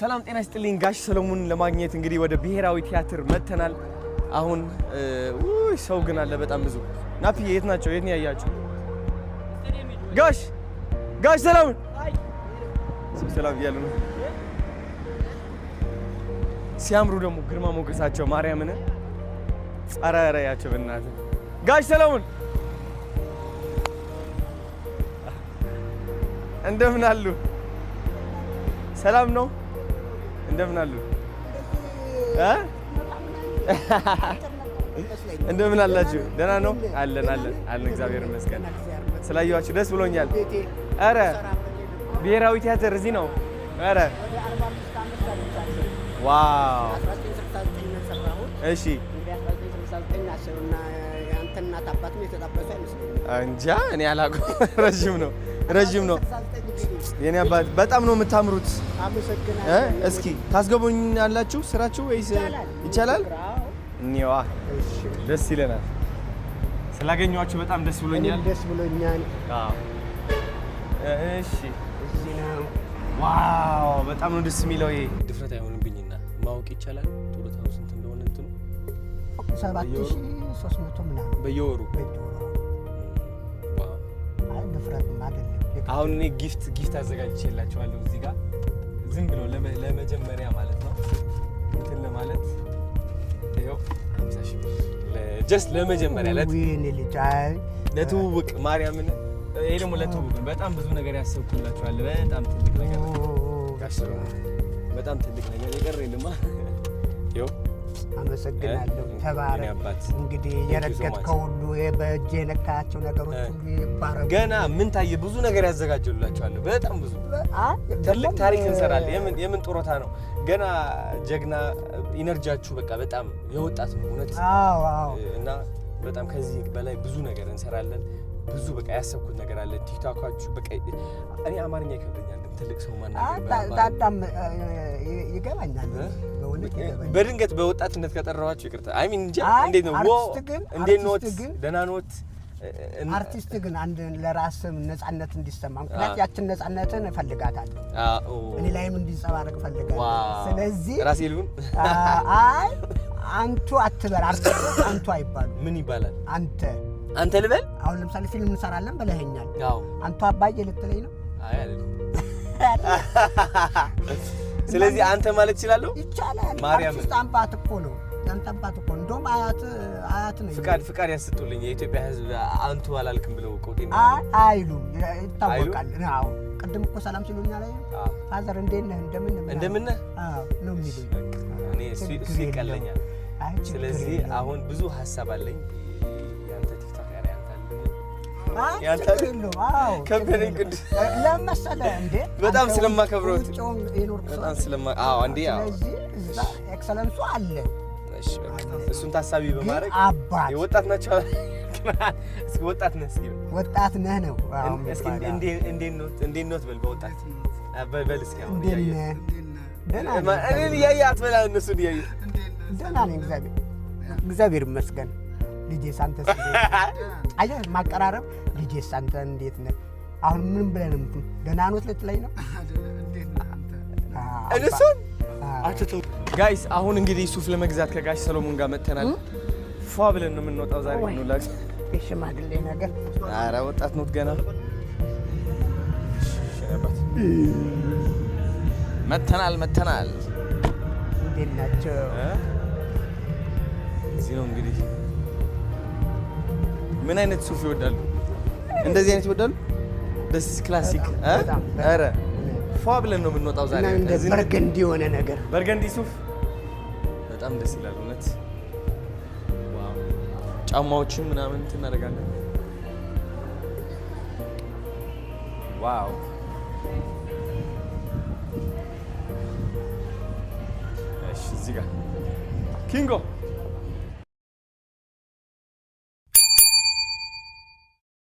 ሰላም ጤና ይስጥልኝ ጋሽ ሰሎሞን ለማግኘት እንግዲህ ወደ ብሔራዊ ቲያትር መተናል። አሁን ሰው ግን አለ በጣም ብዙ። ናፒ የት ናቸው? የት ነው ያያችሁ? ጋሽ ሰሎሞን ሰላም እያሉ ነው። ሲያምሩ ደግሞ ግርማ ሞገሳቸው ማርያምን ኧረ ያቸው በእናትህ ጋሽ ሰሎሞን እንደምን አሉ? ሰላም ነው? እንደምን አሉ? እንደምን አላችሁ? ደህና ነው? አለን እግዚአብሔር ይመስገን። ስላየኋችሁ ደስ ብሎኛል። ኧረ ብሔራዊ ቲያትር እዚህ ነው? ኧረ ዋው! እሺ እንጃ እኔ አላውቅም። ረዥም ነው። የኔ አባት በጣም ነው የምታምሩት። እስኪ ታስገቡኛላችሁ ስራችሁ ወይስ ይቻላል? እኔዋ ደስ ይለናል። ስላገኘኋችሁ በጣም ደስ ብሎኛል። አዎ እሺ እዚህ ነው። ዋው በጣም ነው ደስ የሚለው። ይሄ ድፍረት አይሆንብኝና ማወቅ ይቻላል ጡረታው ስንት እንደሆነ እንትኑ 7300 ምናምን በየወሩ። ዋው አይ ድፍረት አይደለም። አሁን እኔ ጊፍት አዘጋጅቼላችኋለሁ እዚህ ጋር ዝም ብሎ ለመጀመሪያ ማለት ነው እንትን ለማለት ይኸው 50,000 ጀስት ለመጀመሪያ ለትውውቅ ማርያምን። ይሄ ደግሞ ለትውውቅ በጣም ብዙ ነገር ያሰብኩላችኋል። በጣም ትልቅ ነገር በጣም ትልቅ ነገር የቀረ የለማ። ይኸው አመሰግናለሁ። ተባረክ። እንግዲህ የረገጥከው ሁሉ በእጅ የነካቸው ነገሮች ሁሉ ይባረኩ። ገና ምን ታየ? ብዙ ነገር ያዘጋጀላችኋል። በጣም ብዙ ትልቅ ታሪክ እንሰራለን። የምን ጡረታ ነው? ገና ጀግና ኢነርጂያችሁ በቃ በጣም የወጣት ነው እውነት። አዎ እና በጣም ከዚህ በላይ ብዙ ነገር እንሰራለን። ብዙ በቃ ያሰብኩት ነገር አለ። ቲክቶካችሁ በቃ እኔ አማርኛ ይከብደኛል። ትልቅ ሰው በጣም ይገባኛል። በድንገት በወጣትነት ከጠራኋችሁ ይቅርታ። አይ ሚን እንጂ እንዴት ነው? እንዴት ነው? ደህና ኖት? አርቲስት ግን አንድ ለራስህ ነፃነት እንዲሰማ ምክንያት ያችን ነፃነትን እፈልጋታለሁ። እኔ ላይም እንዲንጸባረቅ እፈልጋለሁ። ስለዚህ ራሴ ልሁን? አይ አንቱ አትበል። አርቲስት አንቱ አይባሉ። ምን ይባላል? አንተ ልበል? አሁን ለምሳሌ ፊልም እንሰራለን ብለኸኛል። አንቱ አባዬ ልትለኝ ነው? አይ አይደለም። ስለዚህ አንተ ማለት ይችላል? ይቻላል። አርቲስት አባት እኮ ነው። ያንተ አባት እኮ እንደውም አያት ነው። ፍቃድ ያስጡልኝ የኢትዮጵያ ሕዝብ አንቱ አላልክም ብለው ቆጤ ነው አይሉም። ይታወቃል። አዎ ቅድም እኮ ሰላም ሲሉኛል። ፋዘር እንደምን ነህ? አዎ ነው የሚሉኝ። እኔ እሱ ይቀለኛል። ስለዚህ አሁን ብዙ ሀሳብ አለኝ። ያንተ ቲክቶክ ከበደኝ ቅዱስ ለመሰለህ እንዴ በጣም ስለማከብረው በጣም አንዴ ስለዚህ እዛ ኤክሰለንሱ አለ። እሺ እሱን ታሳቢ በማድረግ ወጣት ናቸው። እስኪ ወጣት ነህ? እስኪ ወጣት ነህ ነው። እስኪ እንዴት ነው በል በወጣት በል እስኪ አሁን እኔን እያየህ አትበላ። እነሱን እያየህ ደህና ነኝ እግዚአብሔር ይመስገን። ልጄ ሳንተስ አየህ ማቀራረብ። ልጄ ሳንተ እንዴት ነህ? አሁን ምን ብለን ነው? ደህና ኖት ልትለኝ ነው? እነሱን አትተው። ጋይስ አሁን እንግዲህ ሱፍ ለመግዛት ከጋሽ ሰሎሞን ጋር መጥተናል። ፏ ብለን ነው የምንወጣው ዛሬ ነው ላክስ የሽማግሌ ነገር። ኧረ ወጣት ኖት ገና። መጥተናል። እንዴት ናቸው? እዚህ ነው እንግዲህ። ምን አይነት ሱፍ ይወዳሉ? እንደዚህ አይነት ይወዳሉ? ደስ ክላሲክ። ኧረ ፏ ብለን ነው የምንወጣው ዛሬ። እንደዚህ በርገንዲ የሆነ ነገር በርገንዲ ሱፍ በጣም ደስ ይላል እውነት። ዋው ጫማዎችን ምናምን እናደርጋለን። ዋው እሺ እዚህ ጋር ኪንጎ